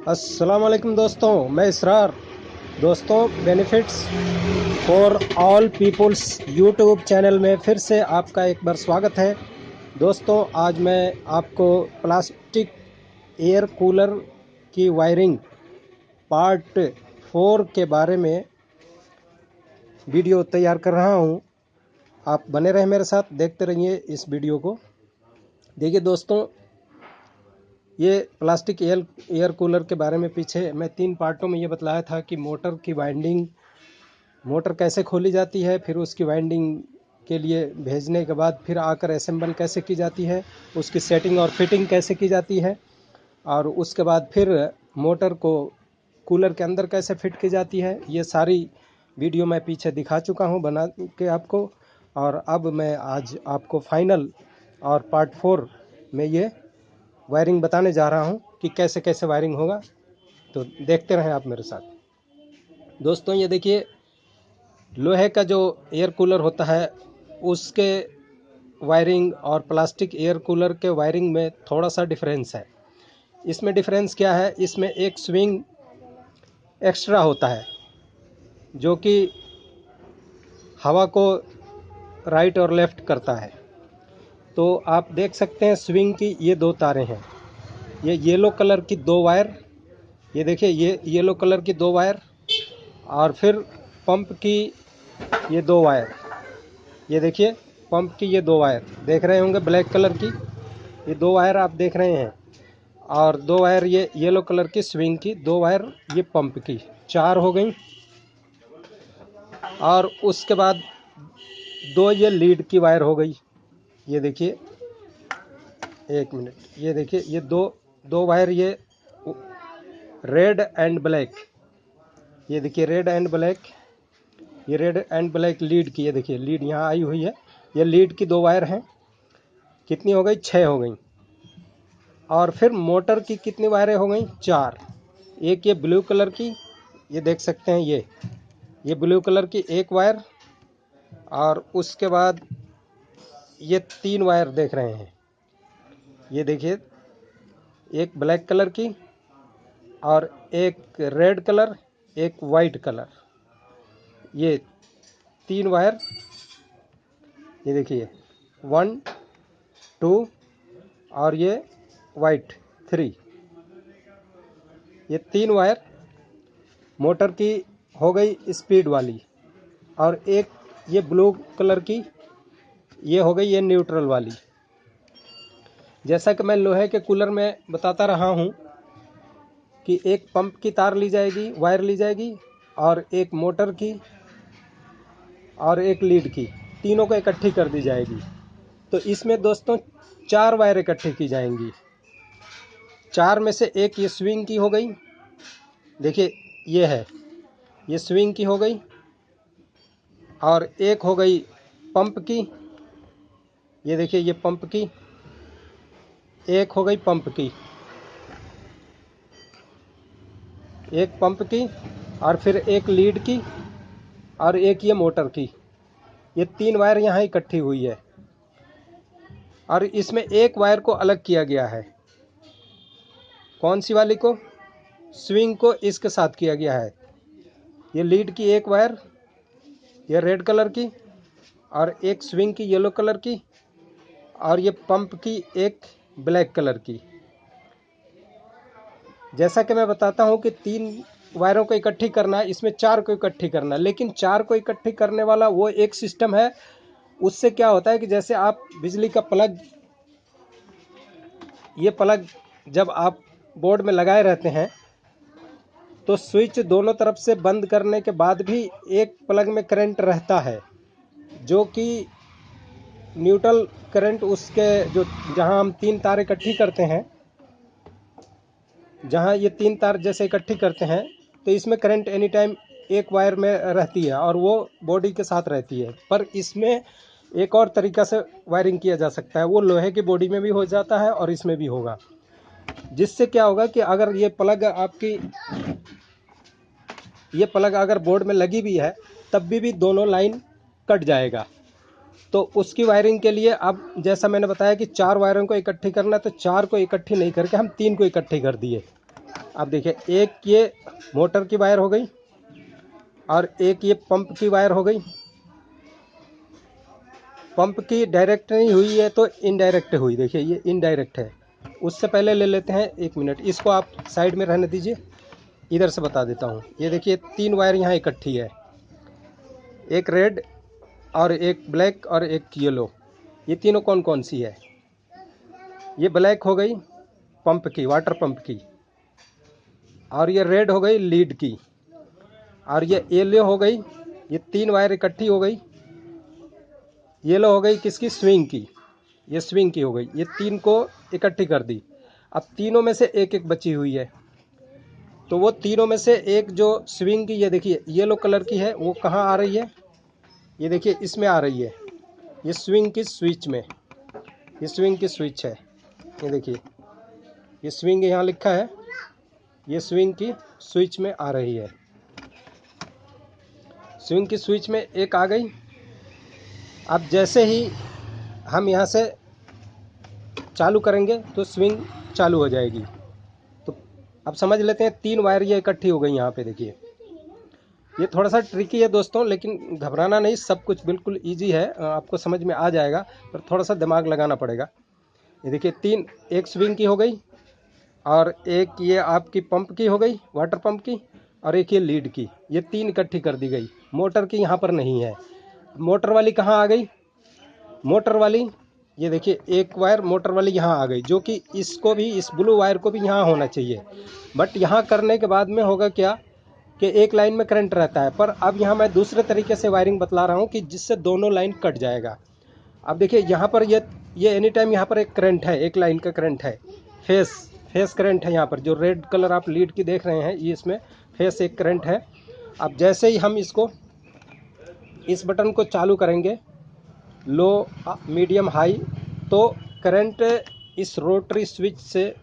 अस्सलाम वालेकुम दोस्तों, मैं इसरार। दोस्तों, benefits for all peoples YouTube channel में फिर से आपका एक बार स्वागत है। दोस्तों, आज मैं आपको प्लास्टिक एयर कूलर की वायरिंग पार्ट 4 के बारे में वीडियो तैयार कर रहा हूं। आप बने रहें मेरे साथ, देखते रहिए इस वीडियो को। देखिए दोस्तों, ये प्लास्टिक एयर कूलर के बारे में पीछे मैं 3 पार्टों में ये बतलाया था कि मोटर की वाइंडिंग, मोटर कैसे खोली जाती है, फिर उसकी वाइंडिंग के लिए भेजने के बाद फिर आकर असेंबल कैसे की जाती है, उसकी सेटिंग और फिटिंग कैसे की जाती है, और उसके बाद फिर मोटर को कूलर के अंदर कैसे फिट की जाती है। ये सारी वीडियो मैं पीछे दिखा चुका हूँ बना के आपको, और अब मैं आज आपको फाइनल और पार्ट 4 में ये वायरिंग बताने जा रहा हूं कि कैसे कैसे वायरिंग होगा। तो देखते रहें आप मेरे साथ। दोस्तों, ये देखिए, लोहे का जो एयर कूलर होता है उसके वायरिंग और प्लास्टिक एयर कूलर के वायरिंग में थोड़ा सा डिफरेंस है। इसमें डिफरेंस क्या है? इसमें एक स्विंग एक्स्ट्रा होता है जो कि हवा को राइट और लेफ़्ट करता है। तो आप देख सकते हैं स्विंग की ये 2 तारें हैं। ये येलो कलर की 2 वायर, ये देखिए, ये येलो कलर की 2 वायर, और फिर पंप की ये 2 वायर। ये देखिए, पंप की ये 2 वायर देख रहे होंगे, ब्लैक कलर की ये 2 वायर आप देख रहे हैं, और 2 वायर ये येलो कलर की स्विंग की, 2 वायर ये पंप की, 4 हो गई। और उसके बाद 2 ये लीड की वायर हो गई। ये देखिए, एक मिनट, ये देखिए, ये दो वायर, ये रेड एंड ब्लैक, ये देखिए रेड एंड ब्लैक, ये रेड एंड ब्लैक लीड की, ये देखिए लीड यहाँ आई हुई है। ये लीड की 2 वायर हैं। कितनी हो गई? 6 हो गई। और फिर मोटर की कितनी वायरें हो गई? 4। एक ये ब्लू कलर की, ये देख सकते हैं, ये ब्लू कलर की 1 वायर, और उसके बाद ये 3 वायर देख रहे हैं। ये देखिए, एक ब्लैक कलर की, और एक रेड कलर, एक वाइट कलर, ये 3 वायर। ये देखिए 1 2, और ये वाइट 3। ये 3 वायर मोटर की हो गई स्पीड वाली, और एक ये ब्लू कलर की ये हो गई ये न्यूट्रल वाली। जैसा कि मैं लोहे के कूलर में बताता रहा हूँ कि एक पंप की तार ली जाएगी, वायर ली जाएगी, और एक मोटर की और एक लीड की, तीनों को इकट्ठी कर दी जाएगी। तो इसमें दोस्तों 4 वायर इकट्ठी की जाएंगी। 4 में से एक ये स्विंग की हो गई, देखिए ये है, ये स्विंग की हो गई, और एक हो गई पंप की, ये देखिए ये पंप की, एक हो गई पंप की, एक पंप की, और फिर एक लीड की, और एक ये मोटर की। ये 3 वायर यहाँ इकट्ठी हुई है, और इसमें एक वायर को अलग किया गया है। कौन सी वाली को? स्विंग को इसके साथ किया गया है। ये लीड की 1 वायर, ये रेड कलर की, और एक स्विंग की येलो कलर की, और ये पंप की एक ब्लैक कलर की। जैसा कि मैं बताता हूँ कि 3 वायरों को इकट्ठी करना है, इसमें 4 को इकट्ठी करना है, लेकिन 4 को इकट्ठी करने वाला वो एक सिस्टम है। उससे क्या होता है कि जैसे आप बिजली का प्लग, ये प्लग जब आप बोर्ड में लगाए रहते हैं तो स्विच दोनों तरफ से बंद करने के बाद भी एक प्लग में करंट रहता है, जो कि न्यूट्रल करंट, उसके जो जहां हम 3 तार इकट्ठी करते हैं, जहां ये 3 तार जैसे इकट्ठी करते हैं, तो इसमें करंट एनी टाइम एक वायर में रहती है और वो बॉडी के साथ रहती है। पर इसमें एक और तरीक़ा से वायरिंग किया जा सकता है, वो लोहे की बॉडी में भी हो जाता है और इसमें भी होगा। जिससे क्या होगा कि अगर ये प्लग अगर बोर्ड में लगी भी है तब भी दोनों लाइन कट जाएगा। तो उसकी वायरिंग के लिए अब जैसा मैंने बताया कि 4 वायरों को इकट्ठी करना, तो 4 को इकट्ठी नहीं करके हम 3 को इकट्ठी कर दिए। अब देखिए, एक ये मोटर की वायर हो गई और एक ये पंप की वायर हो गई। पंप की डायरेक्ट नहीं हुई है तो इनडायरेक्ट हुई, देखिए ये इनडायरेक्ट है। उससे पहले ले लेते हैं 1 मिनट, इसको आप साइड में रहने दीजिए, इधर से बता देता हूँ। ये देखिए 3 वायर यहाँ इकट्ठी है, एक रेड और एक ब्लैक और एक येलो। ये तीनों कौन कौन सी है? ये ब्लैक हो गई पंप की, वाटर पंप की, और ये रेड हो गई लीड की, और ये येलो हो गई, ये 3 वायर इकट्ठी हो गई। येलो हो गई किसकी? स्विंग की, ये स्विंग की हो गई। ये 3 को इकट्ठी कर दी। अब तीनों में से एक एक बची हुई है, तो वो तीनों में से एक जो स्विंग की, ये देखिए येलो कलर की है, वो कहाँ आ रही है? ये देखिए इसमें आ रही है, ये स्विंग की स्विच में, ये स्विंग की स्विच है। ये देखिए ये स्विंग यहाँ लिखा है, ये स्विंग की स्विच में आ रही है। स्विंग की स्विच में एक आ गई। अब जैसे ही हम यहाँ से चालू करेंगे तो स्विंग चालू हो जाएगी। तो अब समझ लेते हैं, 3 वायर ये इकट्ठी हो गई यहाँ पे। देखिए ये थोड़ा सा ट्रिकी है दोस्तों, लेकिन घबराना नहीं, सब कुछ बिल्कुल इजी है, आपको समझ में आ जाएगा, पर थोड़ा सा दिमाग लगाना पड़ेगा। ये देखिए 3, एक स्विंग की हो गई और एक ये आपकी पंप की हो गई, वाटर पंप की, और एक ये लीड की। ये 3 इकट्ठी कर दी गई। मोटर की यहाँ पर नहीं है। मोटर वाली कहाँ आ गई? मोटर वाली, ये देखिए एक वायर मोटर वाली यहाँ आ गई, जो कि इसको भी, इस ब्लू वायर को भी यहाँ होना चाहिए। बट यहाँ करने के बाद में होगा क्या कि एक लाइन में करंट रहता है, पर अब यहाँ मैं दूसरे तरीके से वायरिंग बतला रहा हूँ कि जिससे दोनों लाइन कट जाएगा। अब देखिए यहाँ पर ये एनी टाइम यहाँ पर एक करंट है, एक लाइन का करंट है, फेस करंट है यहाँ पर, जो रेड कलर आप लीड की देख रहे हैं, ये इसमें फेस एक करंट है। अब जैसे ही हम इसको, इस बटन को चालू करेंगे, लो मीडियम हाई, तो करंट इस रोटरी स्विच से,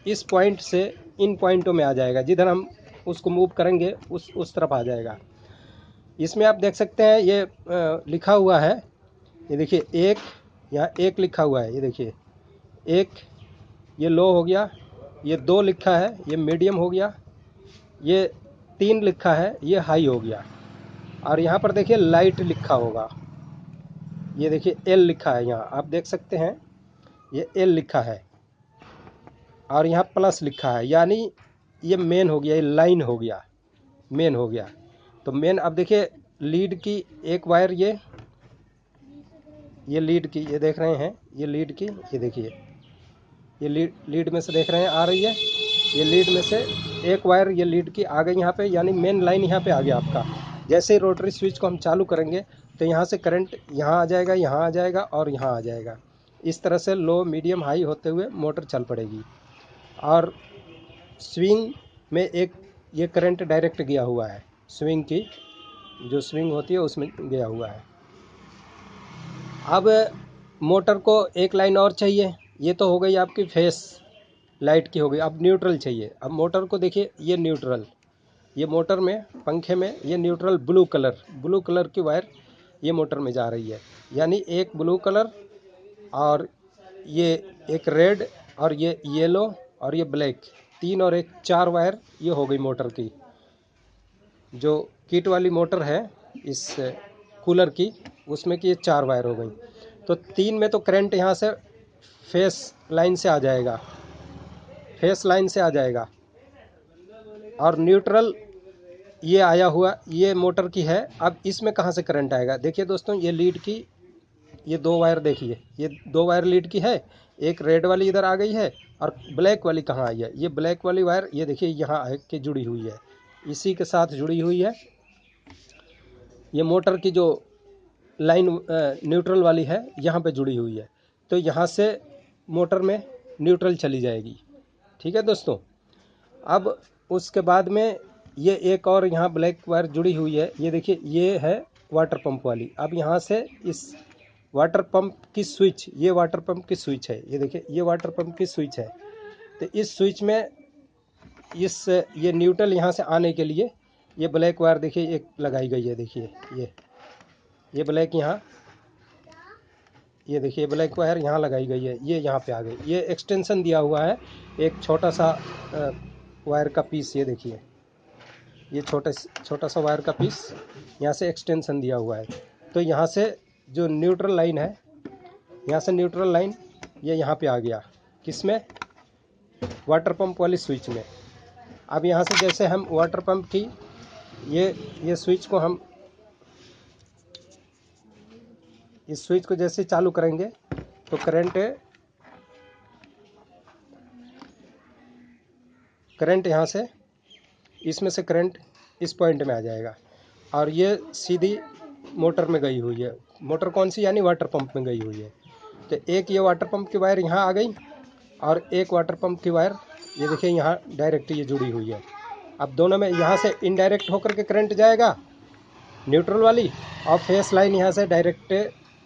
इस पॉइंट से इन पॉइंटों में आ जाएगा। जिधर हम उसको मूव करेंगे उस तरफ आ जाएगा। इसमें आप देख सकते हैं ये लिखा हुआ है, ये देखिए एक, यहाँ एक लिखा हुआ है, ये देखिए एक, ये लो हो गया, ये 2 लिखा है, ये मीडियम हो गया, ये 3 लिखा है, ये हाई हो गया। और यहाँ पर देखिए लाइट लिखा होगा, ये देखिए एल लिखा है, यहाँ आप देख सकते हैं ये एल लिखा है, और यहाँ प्लस लिखा है, यानी ये मेन हो गया, ये लाइन हो गया, मेन हो गया। तो मेन, अब देखिए लीड की एक वायर, ये लीड की, ये देख रहे हैं, ये लीड की, ये देखिए ये लीड में से देख रहे हैं आ रही है, ये लीड में से एक वायर ये लीड की आ गई यहाँ पे, यानी मेन लाइन यहाँ पे आ गया आपका। जैसे ही रोटरी स्विच को हम चालू करेंगे तो यहाँ से करंट यहाँ आ जाएगा, यहाँ आ जाएगा और यहाँ आ जाएगा। इस तरह से लो मीडियम हाई होते हुए मोटर चल पड़ेगी। और स्विंग में एक ये करंट डायरेक्ट गया हुआ है, स्विंग की जो स्विंग होती है उसमें गया हुआ है। अब मोटर को एक लाइन और चाहिए, ये तो हो गई आपकी फेस लाइट की हो गई। अब न्यूट्रल चाहिए। अब मोटर को देखिए, ये न्यूट्रल, ये मोटर में, पंखे में ये न्यूट्रल ब्लू कलर की वायर ये मोटर में जा रही है, यानी एक ब्लू कलर और ये एक रेड और ये येलो और ये ब्लैक, 3 और 1 4 वायर ये हो गई मोटर की। जो किट वाली मोटर है इस कूलर की, उसमें कि ये 4 वायर हो गई। तो 3 में तो करंट यहाँ से फेस लाइन से आ जाएगा, फेस लाइन से आ जाएगा। और न्यूट्रल ये आया हुआ, ये मोटर की है। अब इसमें कहाँ से करंट आएगा? देखिए दोस्तों, ये लीड की ये 2 वायर देखिए, ये 2 वायर लीड की है, एक रेड वाली इधर आ गई है और ब्लैक वाली कहाँ आई है? ये ब्लैक वाली वायर ये देखिए यहाँ आके जुड़ी हुई है, इसी के साथ जुड़ी हुई है। ये मोटर की जो लाइन न्यूट्रल वाली है यहाँ पे जुड़ी हुई है, तो यहाँ से मोटर में न्यूट्रल चली जाएगी। ठीक है दोस्तों। अब उसके बाद में ये एक और यहाँ ब्लैक वायर जुड़ी हुई है, ये देखिए ये है वाटर पंप वाली। अब यहाँ से इस वाटर पंप की स्विच, ये वाटर पंप की स्विच है, ये देखिए ये वाटर पंप की स्विच है। तो इस स्विच में ये न्यूट्रल यहाँ से आने के लिए ये ब्लैक वायर देखिए एक लगाई गई है। देखिए ये ब्लैक यहाँ, ये देखिए ब्लैक वायर यहाँ लगाई गई है, ये यहाँ पे आ गई। ये एक्सटेंशन दिया हुआ है, एक छोटा सा वायर का पीस, ये देखिए, ये छोटा सा वायर का पीस यहाँ से एक्सटेंशन दिया हुआ है। तो यहाँ से जो न्यूट्रल लाइन है, यहाँ से न्यूट्रल लाइन ये यहाँ पे आ गया, किसमें, वाटर पंप वाली स्विच में। अब यहाँ से जैसे हम वाटर पंप की ये स्विच को हम, इस स्विच को जैसे चालू करेंगे तो करंट यहाँ से, इसमें से करंट इस पॉइंट में आ जाएगा और ये सीधी मोटर में गई हुई है। मोटर कौन सी, यानी वाटर पंप में गई हुई है। तो एक ये वाटर पंप की वायर यहाँ आ गई और एक वाटर पंप की वायर ये देखिए यहाँ डायरेक्ट ये जुड़ी हुई है। अब दोनों में यहाँ से इनडायरेक्ट होकर के करंट जाएगा न्यूट्रल वाली, और फेस लाइन यहाँ से डायरेक्ट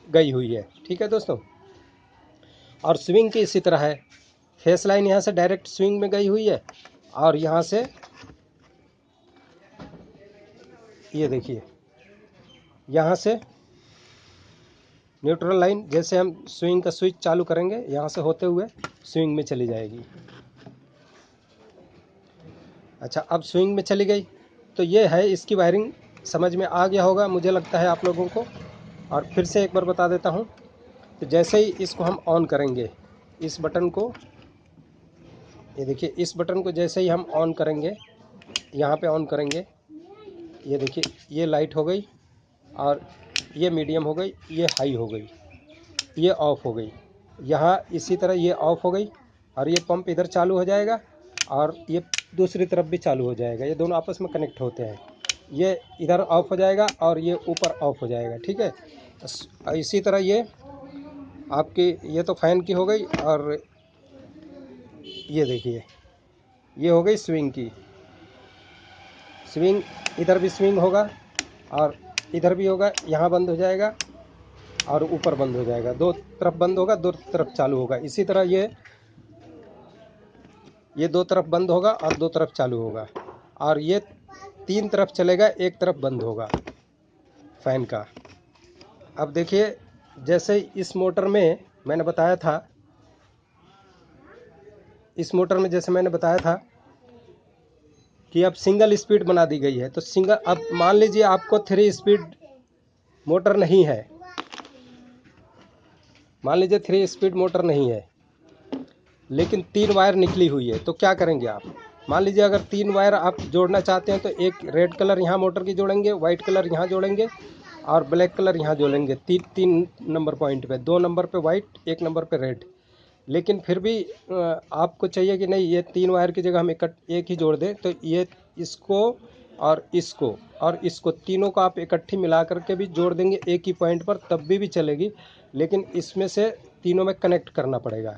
गई हुई है। ठीक है दोस्तों। और स्विंग की इसी तरह है, फेस लाइन यहाँ से डायरेक्ट स्विंग में गई हुई है और यहाँ से ये देखिए यहाँ से न्यूट्रल लाइन, जैसे हम स्विंग का स्विच चालू करेंगे यहाँ से होते हुए स्विंग में चली जाएगी। अच्छा, अब स्विंग में चली गई तो ये है, इसकी वायरिंग समझ में आ गया होगा मुझे लगता है आप लोगों को। और फिर से एक बार बता देता हूँ। तो जैसे ही इसको हम ऑन करेंगे, इस बटन को, ये देखिए, इस बटन को जैसे ही हम ऑन करेंगे, यहाँ पे ऑन करेंगे, ये देखिए ये लाइट हो गई और ये मीडियम हो गई, ये हाई हो गई, ये ऑफ़ हो गई। यहाँ इसी तरह ये ऑफ़ हो गई और ये पंप इधर चालू हो जाएगा और ये दूसरी तरफ भी चालू हो जाएगा। ये दोनों आपस में कनेक्ट होते हैं। ये इधर ऑफ़ हो जाएगा और ये ऊपर ऑफ़ हो जाएगा। ठीक है। इसी तरह ये आपकी, ये तो फ़ैन की हो गई और ये देखिए ये हो गई स्विंग की। स्विंग, इधर भी स्विंग होगा और इधर भी होगा, यहाँ बंद हो जाएगा और ऊपर बंद हो जाएगा। दो तरफ बंद होगा, दो तरफ चालू होगा। इसी तरह ये दो तरफ बंद होगा और दो तरफ चालू होगा और ये तीन तरफ चलेगा, एक तरफ बंद होगा फ़ैन का। अब देखिए, जैसे इस मोटर में मैंने बताया था, इस मोटर में जैसे मैंने बताया था कि अब सिंगल स्पीड बना दी गई है। तो सिंगल, अब मान लीजिए आपको 3 स्पीड मोटर नहीं है, मान लीजिए 3 स्पीड मोटर नहीं है, लेकिन 3 वायर निकली हुई है, तो क्या करेंगे आप। मान लीजिए अगर 3 वायर आप जोड़ना चाहते हैं तो एक रेड कलर यहाँ मोटर की जोड़ेंगे, वाइट कलर यहाँ जोड़ेंगे और ब्लैक कलर यहाँ जोड़ेंगे। तीन नंबर पॉइंट पे, 2 नंबर पे वाइट, 1 नंबर पे रेड। लेकिन फिर भी आपको चाहिए कि नहीं, ये 3 वायर की जगह हम एक ही जोड़ दें, तो ये इसको और इसको तीनों को आप इकट्ठी मिला करके भी जोड़ देंगे एक ही पॉइंट पर, तब भी चलेगी। लेकिन इसमें से तीनों में कनेक्ट करना पड़ेगा।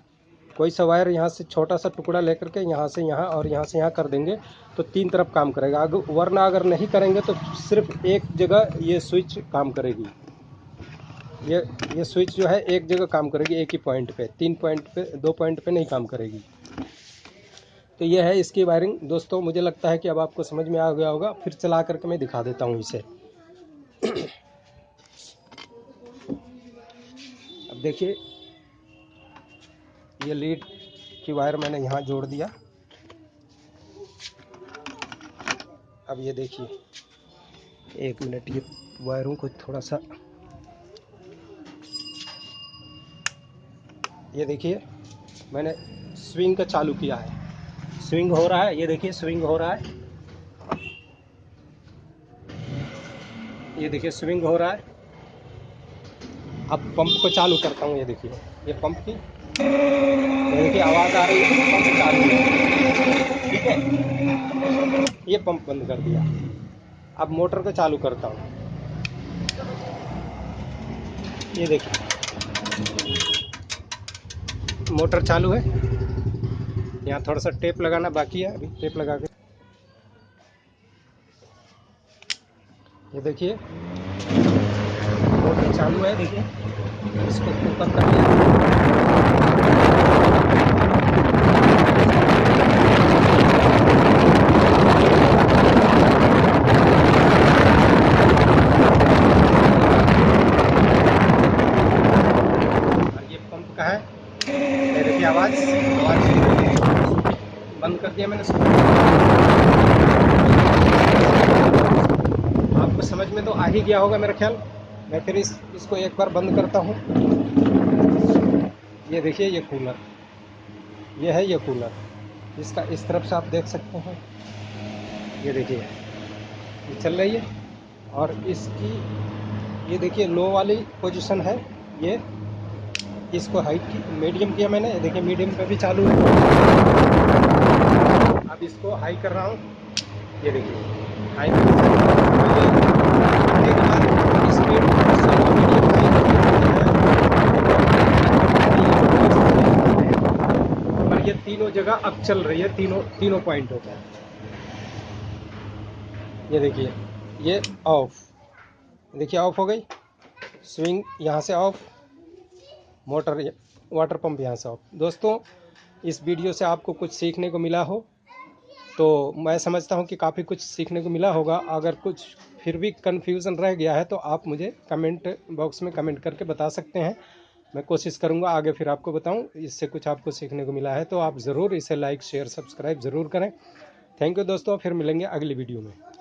कोई सा वायर यहाँ से छोटा सा टुकड़ा लेकर के यहाँ से यहाँ और यहाँ से यहाँ कर देंगे तो 3 तरफ काम करेगा। वरना अगर नहीं करेंगे तो सिर्फ एक जगह ये स्विच काम करेगी। ये स्विच जो है एक जगह काम करेगी, एक ही पॉइंट पे, 3 पॉइंट पे, 2 पॉइंट पे नहीं काम करेगी। तो ये है इसकी वायरिंग दोस्तों। मुझे लगता है कि अब आपको समझ में आ गया होगा। फिर चला करके मैं दिखा देता हूँ इसे। अब देखिए, ये लीड की वायर मैंने यहाँ जोड़ दिया। अब ये देखिए, 1 मिनट, ये वायरों को थोड़ा सा, ये देखिए मैंने स्विंग का चालू किया है, स्विंग हो रहा है। ये देखिए स्विंग हो रहा है, ये देखिए स्विंग हो रहा है। अब पंप को चालू करता हूँ। ये देखिए, ये पंप की, ये देखिए आवाज़ आ रही है, पंप चालू है। ठीक है, ये पंप बंद कर दिया। अब मोटर को चालू करता हूँ। ये देखिए मोटर चालू है। यहाँ थोड़ा सा टेप लगाना बाकी है, अभी टेप लगा के, ये देखिए मोटर चालू है। देखिए इसको ऊपर कर दिया। का है, ये देखिए आवाज़ बंद कर दिया मैंने। ही गया होगा मेरा ख्याल। मैं फिर इसको एक बार बंद करता हूँ। ये देखिए ये कूलर, ये है ये कूलर। इसका इस तरफ से आप देख सकते हैं, ये देखिए ये चल रही है। और इसकी ये देखिए लो वाली पोजीशन है ये। इसको हाइट की मीडियम किया मैंने, ये देखिए मीडियम पे भी चालू है। अब इसको हाई कर रहा हूँ, ये देखिए हाई स्पीड और ये तीनों जगह अब चल रही है, तीनों पॉइंटों पर। ये देखिए ये ऑफ, देखिए ऑफ हो गई, स्विंग यहाँ से ऑफ, मोटर वाटर पंप यहाँ से ऑफ। दोस्तों इस वीडियो से आपको कुछ सीखने को मिला हो तो मैं समझता हूँ कि काफ़ी कुछ सीखने को मिला होगा। अगर कुछ फिर भी कन्फ्यूज़न रह गया है तो आप मुझे कमेंट बॉक्स में कमेंट करके बता सकते हैं। मैं कोशिश करूँगा आगे फिर आपको बताऊँ। इससे कुछ आपको सीखने को मिला है तो आप ज़रूर इसे लाइक शेयर सब्सक्राइब ज़रूर करें। थैंक यू दोस्तों, फिर मिलेंगे अगली वीडियो में।